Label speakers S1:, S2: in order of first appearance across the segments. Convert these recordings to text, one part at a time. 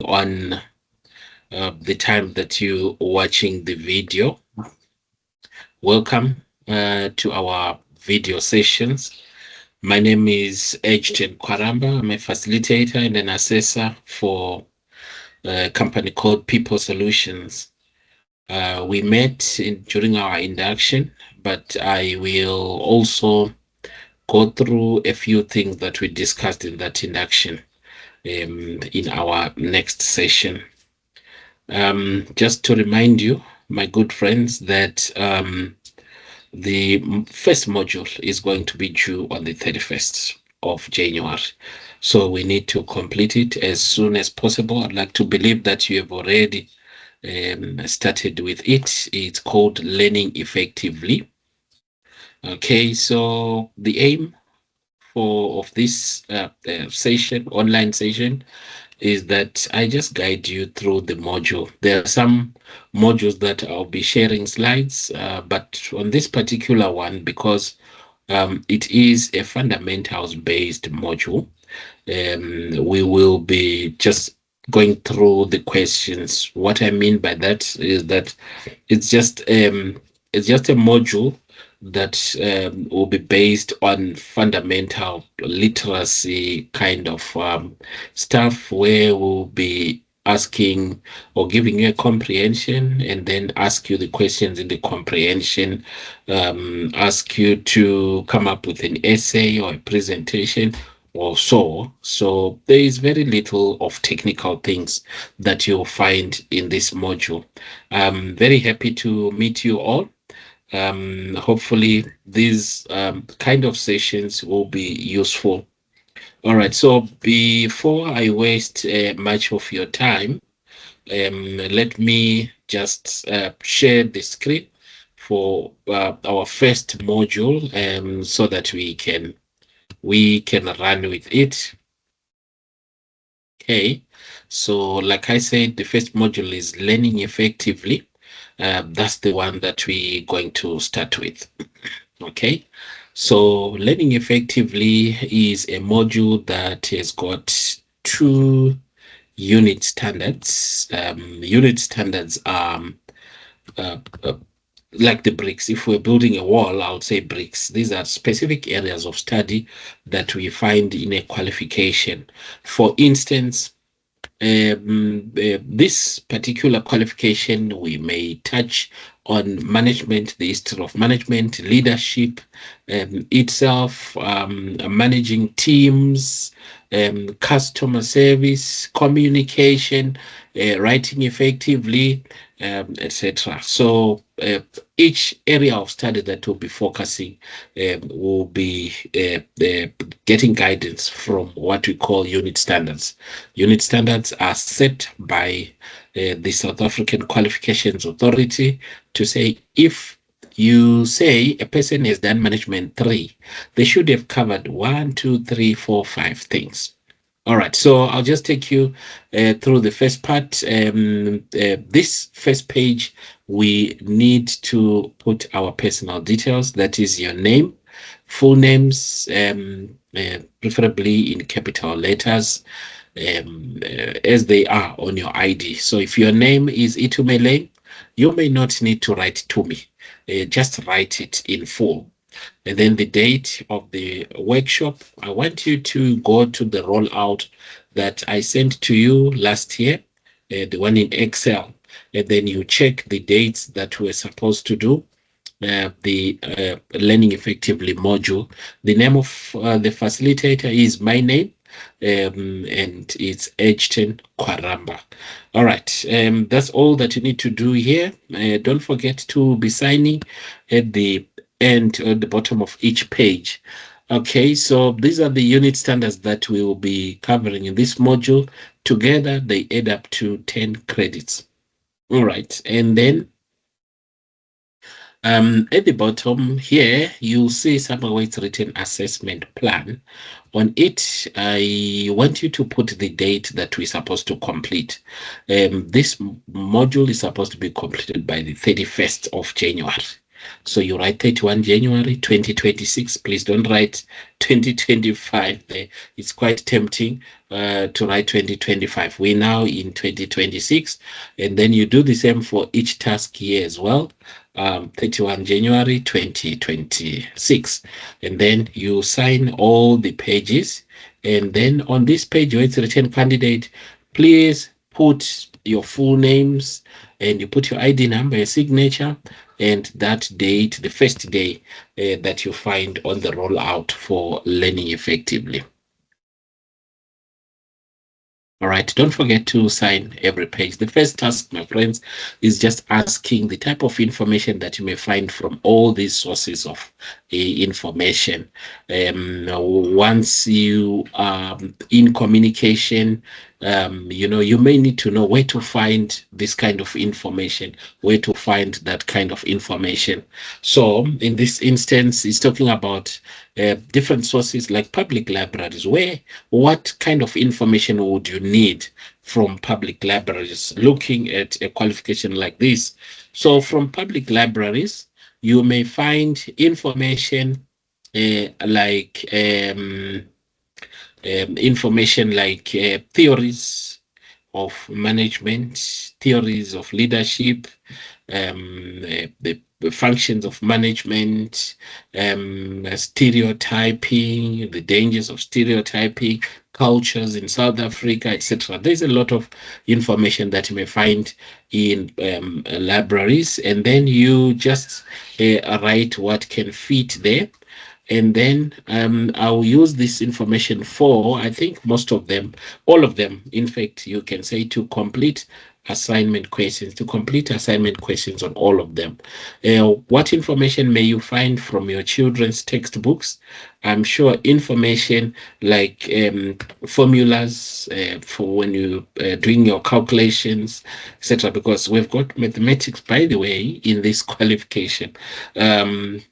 S1: on the time that you watching the video. Welcome to our video sessions. My name is Ejten Kwaramba. I'm a facilitator and an assessor for a company called People Solutions. We met during our induction, but I will also go through a few things that we discussed in that induction in our next session. Just to remind you, my good friends, that the first module is going to be due on the 31st of January. So we need to complete it as soon as possible. I'd like to believe that you have already started with it. It's called Learning Effectively. Okay, so the aim of this session, online session, is that I just guide you through the module. There are some modules that I'll be sharing slides, but on this particular one, because it is a fundamentals-based module, we will be just going through the questions. What I mean by that is that it's just a module that will be based on fundamental literacy kind of stuff, where we'll be asking or giving you a comprehension and then ask you the questions in the comprehension, ask you to come up with an essay or a presentation or so. So there is very little of technical things that you'll find in this module. I'm very happy to meet you all. Hopefully these kind of sessions will be useful. All right, so before I waste much of your time, let me just share the screen for our first module, so that we can run with it. Okay, so like I said, the first module is Learning Effectively. That's the one that we're going to start with. Okay, so Learning Effectively is a module that has got two unit standards. Unit standards are uh, uh, like the bricks. If we're building a wall, I would say bricks. These are specific areas of study that we find in a qualification. For instance, this particular qualification, we may touch on management, the history of management, leadership itself, managing teams, customer service, communication, writing effectively, etc. So each area of study that we'll be focusing will be getting guidance from what we call unit standards. Unit standards are set by the South African Qualifications Authority to say, if you say a person has done management 3, they should have covered 1, 2, 3, 4, 5 things. All right, so I'll just take you through the first part. This first page, we need to put our personal details. That is your name, full names, preferably in capital letters, as they are on your ID. So if your name is Itumele, you may not need to write to me. Just write it in full. And then the date of the workshop, I want you to go to the rollout that I sent to you last year, the one in Excel, and then you check the dates that we're supposed to do the Learning Effectively module. The name of the facilitator is my name, and it's Ejten Kwaramba. All right, that's all that you need to do here. Don't forget to be signing at the end, at the bottom of each page. Okay, so these are the unit standards that we will be covering in this module. Together, they add up to 10 credits. All right, and then at the bottom here, you'll see somewhere where it's written assessment plan. On it, I want you to put the date that we're supposed to complete. This module is supposed to be completed by the 31st of January. So you write 31 January 2026. Please don't write 2025 there. It's quite tempting. to write 2025. We're now in 2026, and then you do the same for each task year as well. 31 January 2026, and then you sign all the pages. And then on this page where it's written candidate, please put your full names, and you put your ID number, your signature, and that date, the first day that you find on the rollout for Learning Effectively. All right, don't forget to sign every page. The first task, my friends, is just asking the type of information that you may find from all these sources of information. Once you are in communication, you may need to know where to find this kind of information, where to find that kind of information. So in this instance, it's talking about different sources like public libraries. What kind of information would you need from public libraries looking at a qualification like this? So from public libraries, you may find information like theories of management, theories of leadership, the functions of management, stereotyping, the dangers of stereotyping, cultures in South Africa, etc. There's a lot of information that you may find in libraries, and then you just write what can fit there. And then I'll use this information for, I think most of them, all of them, in fact, you can say to complete assignment questions on all of them. What information may you find from your children's textbooks? I'm sure information like formulas for when you doing your calculations, etc. Because we've got mathematics, by the way, in this qualification. In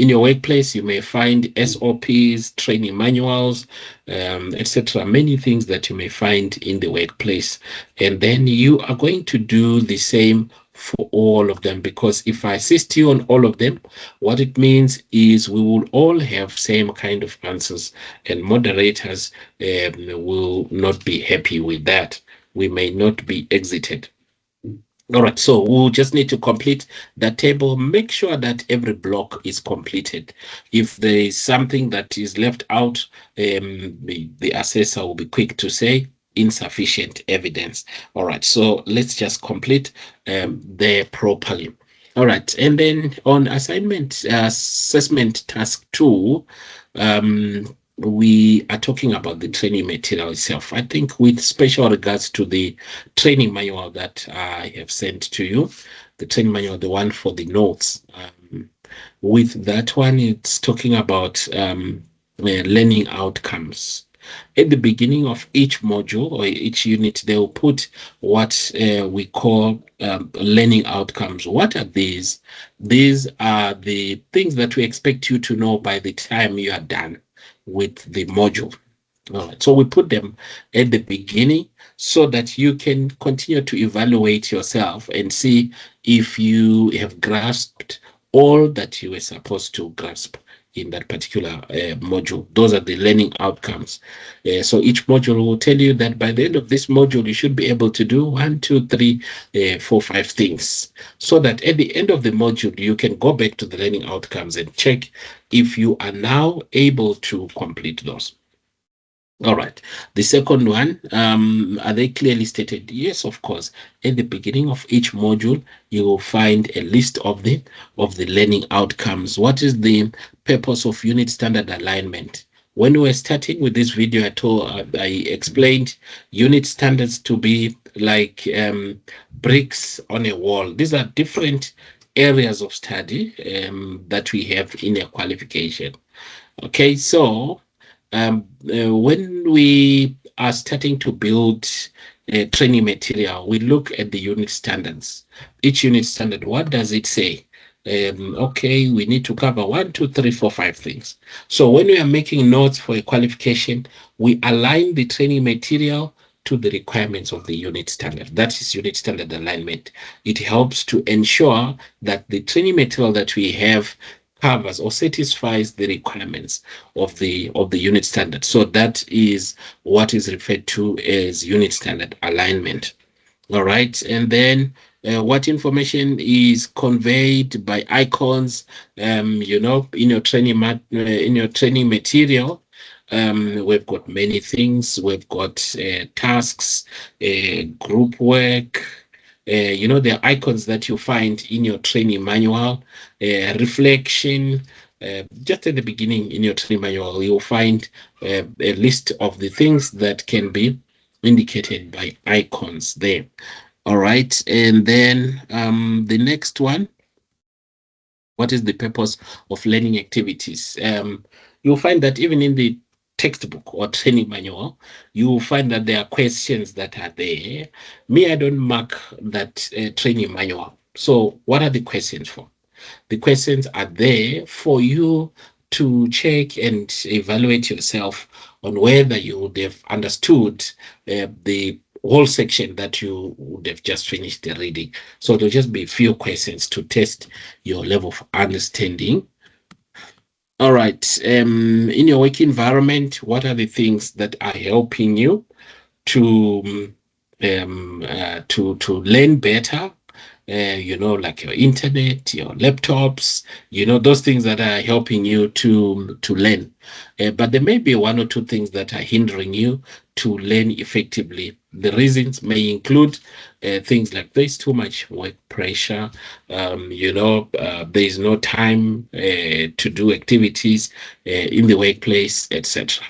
S1: your workplace, you may find SOPs, training manuals, etc. Many things that you may find in the workplace. And then you are going to do the same for all of them, because if I assist you on all of them, what it means is we will all have same kind of answers, and moderators will not be happy with that. We may not be exited. All right, so we'll just need to complete that table. Make sure that every block is completed. If there is something that is left out, the assessor will be quick to say insufficient evidence. All right, so let's just complete there properly. All right, and then on assessment task 2, we are talking about the training material itself. I think with special regards to the training manual that I have sent to you, the training manual, the one for the notes. With that one, it's talking about learning outcomes. At the beginning of each module or each unit, they will put what we call learning outcomes. What are these? These are the things that we expect you to know by the time you are done with the module. All right, so we put them at the beginning so that you can continue to evaluate yourself and see if you have grasped all that you were supposed to grasp in that particular module. Those are the learning outcomes. So each module will tell you that by the end of this module, you should be able to do 1, 2, 3, 4, 5 things, so that at the end of the module, you can go back to the learning outcomes and check if you are now able to complete those. All right. The second one, are they clearly stated? Yes, of course. At the beginning of each module, you will find a list of the learning outcomes. What is the purpose of unit standard alignment? When we were starting with this video, I explained unit standards to be like bricks on a wall. These are different areas of study that we have in a qualification. Okay, so when we are starting to build training material, we look at the unit standards. Each unit standard, what does it say? Okay, we need to cover 1, 2, 3, 4, 5 things. So when we are making notes for a qualification, we align the training material to the requirements of the unit standard. That is unit standard alignment. It helps to ensure that the training material that we have covers or satisfies the requirements of the unit standard. So that is what is referred to as unit standard alignment. All right, and then what information is conveyed by icons, you know, in your training material. We've got many things. We've got tasks, group work. You know, the icons that you find in your training manual, reflection. Just at the beginning in your training manual, you'll find a list of the things that can be indicated by icons there. All right, and then the next one, what is the purpose of learning activities? You'll find that even in the textbook or training manual, you will find that there are questions that are there. Me, I don't mark that training manual. So what are the questions for? The questions are there for you to check and evaluate yourself on whether you would have understood the whole section that you would have just finished the reading. So there'll just be a few questions to test your level of understanding. All right. In your work environment, what are the things that are helping you to to learn better? You know, like your internet, your laptops, you know, those things that are helping you to learn. But there may be one or two things that are hindering you to learn effectively. The reasons may include things like there's too much work pressure, you know, there is no time to do activities in the workplace, etc.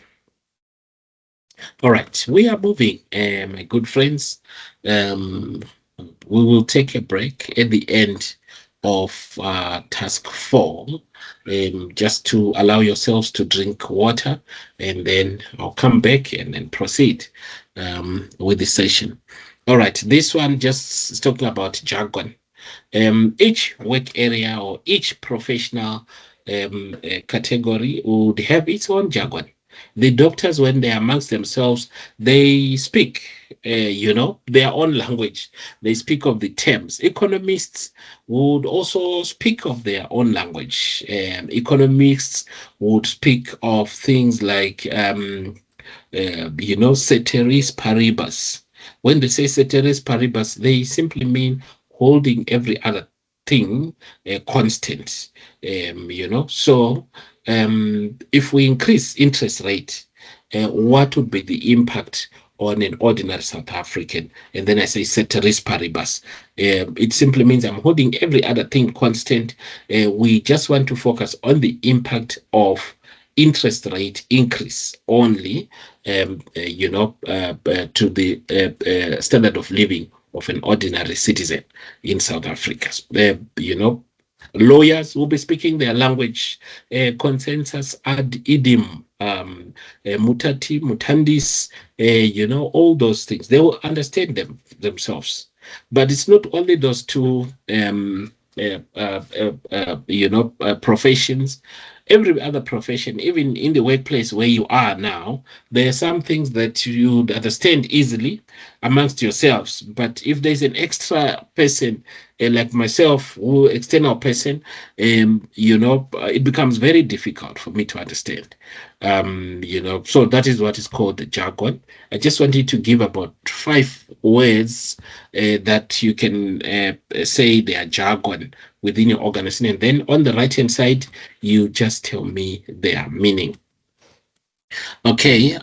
S1: All right, we are moving, my good friends. Um, we will take a break at the end of task 4, just to allow yourselves to drink water, and then I'll come back and then proceed with the session. All right, this one just is talking about jargon. Each work area or each professional category would have its own jargon. The doctors, when they're amongst themselves, they speak, you know, their own language. They speak of the terms. Economists would also speak of their own language. Economists would speak of things like, you know, ceteris paribus. When they say ceteris paribus, they simply mean holding every other thing constant, you know. So if we increase interest rate, what would be the impact on an ordinary South African? And then I say ceteris paribus. It simply means I'm holding every other thing constant. We just want to focus on the impact of interest rate increase only, you know, to the standard of living of an ordinary citizen in South Africa. You know, lawyers will be speaking their language, consensus ad idem, mutati, mutandis, you know, all those things. They will understand them themselves. But it's not only those two, you know, professions. Every other profession, even in the workplace where you are now, there are some things that you'd understand easily amongst yourselves. But if there's an extra person, like myself, who external person, you know, it becomes very difficult for me to understand. You know, so that is what is called the jargon. I just wanted to give about 5 words that you can say they are jargon within your organization. And then on the right-hand side, you just tell me their meaning. Okay,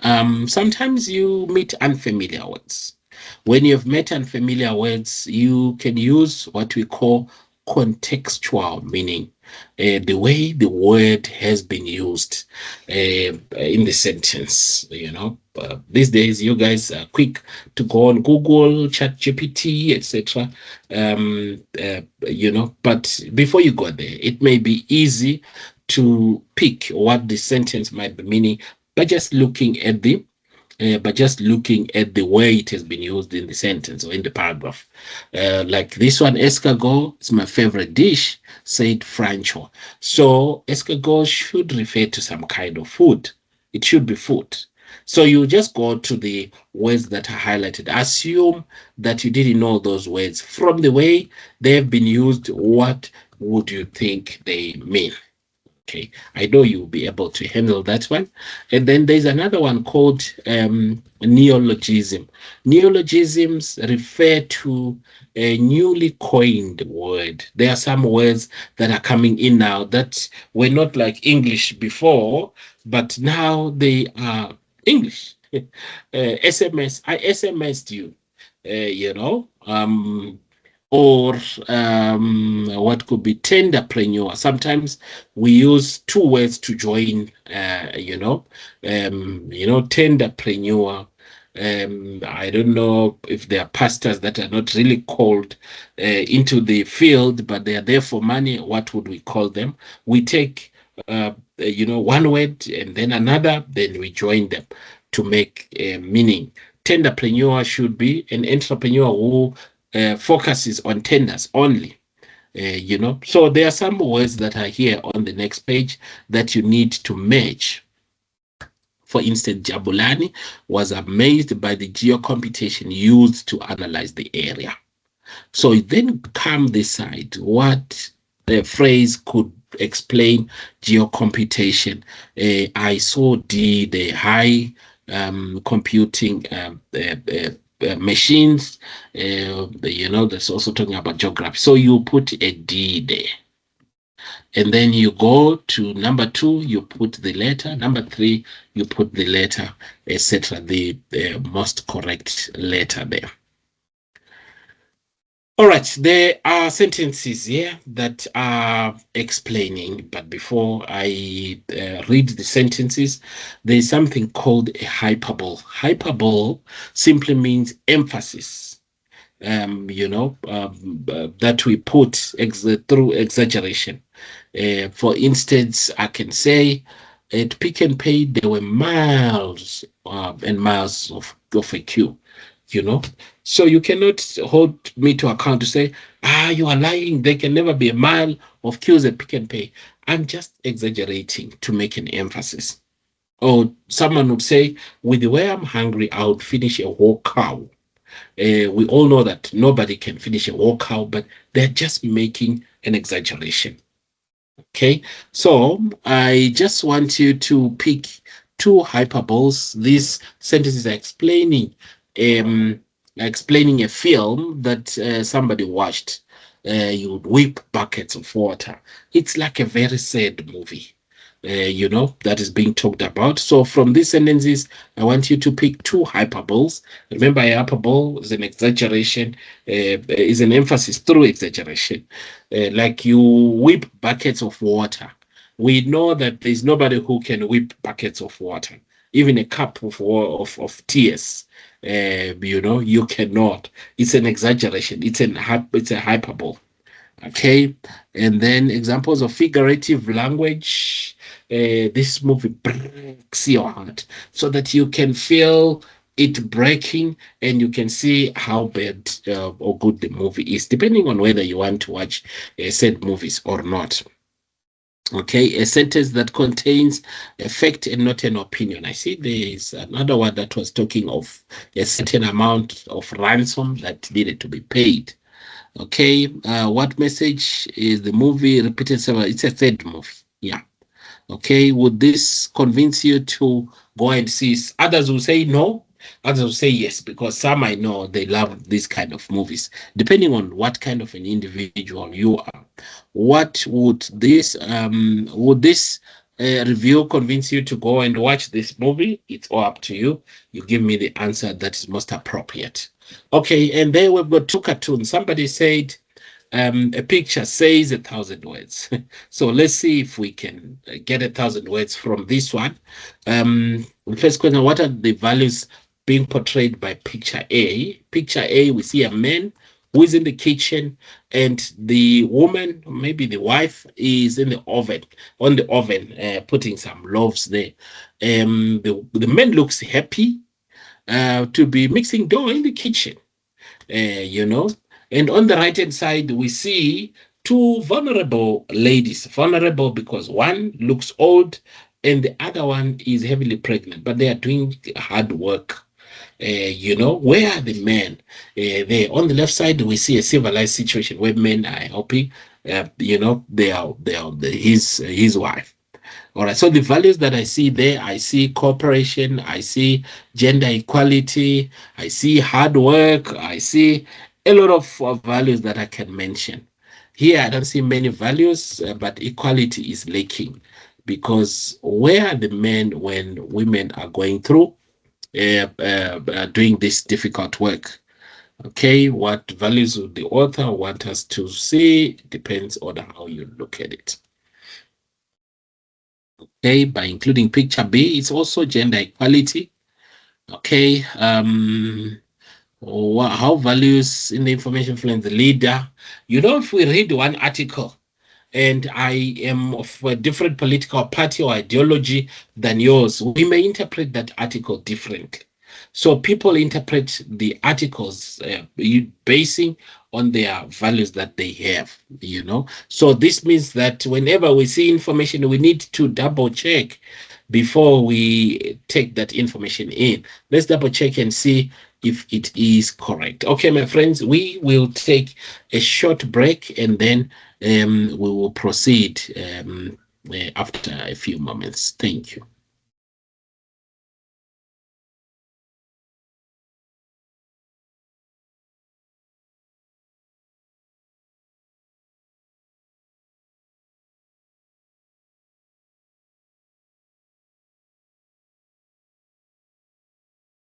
S1: sometimes you meet unfamiliar words. When you've met unfamiliar words, you can use what we call contextual meaning, the way the word has been used in the sentence. You know, these days you guys are quick to go on Google, ChatGPT, etc. You know, but before you go there, it may be easy to pick what the sentence might be meaning by just looking at the way it has been used in the sentence or in the paragraph. Like this one, escargot is my favorite dish, said Franco. So escargot should refer to some kind of food. It should be food. So you just go to the words that are highlighted. Assume that you didn't know those words. From the way they have been used, what would you think they mean? Okay, I know you'll be able to handle that one. And then there's another one called neologism. Neologisms refer to a newly coined word. There are some words that are coming in now that were not like English before, but now they are English. SMS, I SMS'd you, or what could be tenderpreneur. Sometimes we use two words to join, tenderpreneur. I don't know if there are pastors that are not really called into the field, but they are there for money. What would we call them? We take, one word and then another, then we join them to make meaning. Tenderpreneur should be an entrepreneur who focuses on tenders only. So there are some words that are here on the next page that you need to match. For instance, Jabulani was amazed by the geocomputation used to analyze the area. So then come this side, what the phrase could explain geocomputation. I saw the high computing machines. That's also talking about geography. So you put a D there. And then you go to number 2, you put the letter. Number 3, you put the letter, etc. The most correct letter there. All right, there are sentences here that are explaining, but before I read the sentences, there's something called a hyperbole. Hyperbole simply means emphasis, that we put through exaggeration. For instance, I can say at Pick n Pay, there were miles and miles of a queue, So you cannot hold me to account to say, you are lying. There can never be a mile of queues at Pick n Pay. I'm just exaggerating to make an emphasis. Or someone would say, with the way I'm hungry, I would finish a whole cow. We all know that nobody can finish a whole cow, but they're just making an exaggeration. Okay, so I just want you to pick 2 hyperboles. These sentences are explaining a film that somebody watched. You would whip buckets of water. It's like a very sad movie. That is being talked about. So from these sentences, I want you to pick 2 hyperboles. Remember, a hyperbole is an exaggeration, is an emphasis through exaggeration. Like you whip buckets of water. We know that there's nobody who can whip buckets of water. Even a cup of tears, you cannot. It's an exaggeration. It's a hyperbole. Okay, and then examples of figurative language. This movie breaks your heart so that you can feel it breaking and you can see how bad or good the movie is, depending on whether you want to watch said movies or not. Okay, a sentence that contains a fact and not an opinion. I see there is another one that was talking of a certain amount of ransom that needed to be paid. Okay, what message is the movie repeated several? It's a third movie. Yeah. Okay, would this convince you to go and see? Others will say no, others will say yes, because some I know they love these kind of movies, depending on what kind of an individual you are. What would this review convince you to go and watch this movie? It's all up to you. You give me the answer that is most appropriate. Okay, and there we've got 2 cartoons. Somebody said a picture says 1,000 words. So let's see if we can get 1,000 words from this one. First question, what are the values being portrayed by picture A? Picture A, we see a man who is in the kitchen and the woman, maybe the wife, is in the oven, putting some loaves there. The man looks happy to be mixing dough in the kitchen, And on the right-hand side, we see 2 vulnerable ladies. Vulnerable because one looks old and the other one is heavily pregnant, but they are doing hard work. Where are the men? There on the left side, we see a civilized situation where men are helping. They are his wife. All right. So the values that I see there, I see cooperation, I see gender equality, I see hard work, I see a lot of values that I can mention. Here, I don't see many values, but equality is lacking because where are the men when women are going through doing this difficult work? Okay, what values would the author want us to see? Depends on how you look at it. Okay, by including picture B, it's also gender equality. Okay, how values in the information influence the leader. You know, if we read one article and I am of a different political party or ideology than yours, we may interpret that article differently. So people interpret the articles basing on their values that they have, you know. So this means that whenever we see information, we need to double check before we take that information in. Let's double check and see if it is correct. Okay, my friends, we will take a short break and then we will proceed after a few moments. Thank you.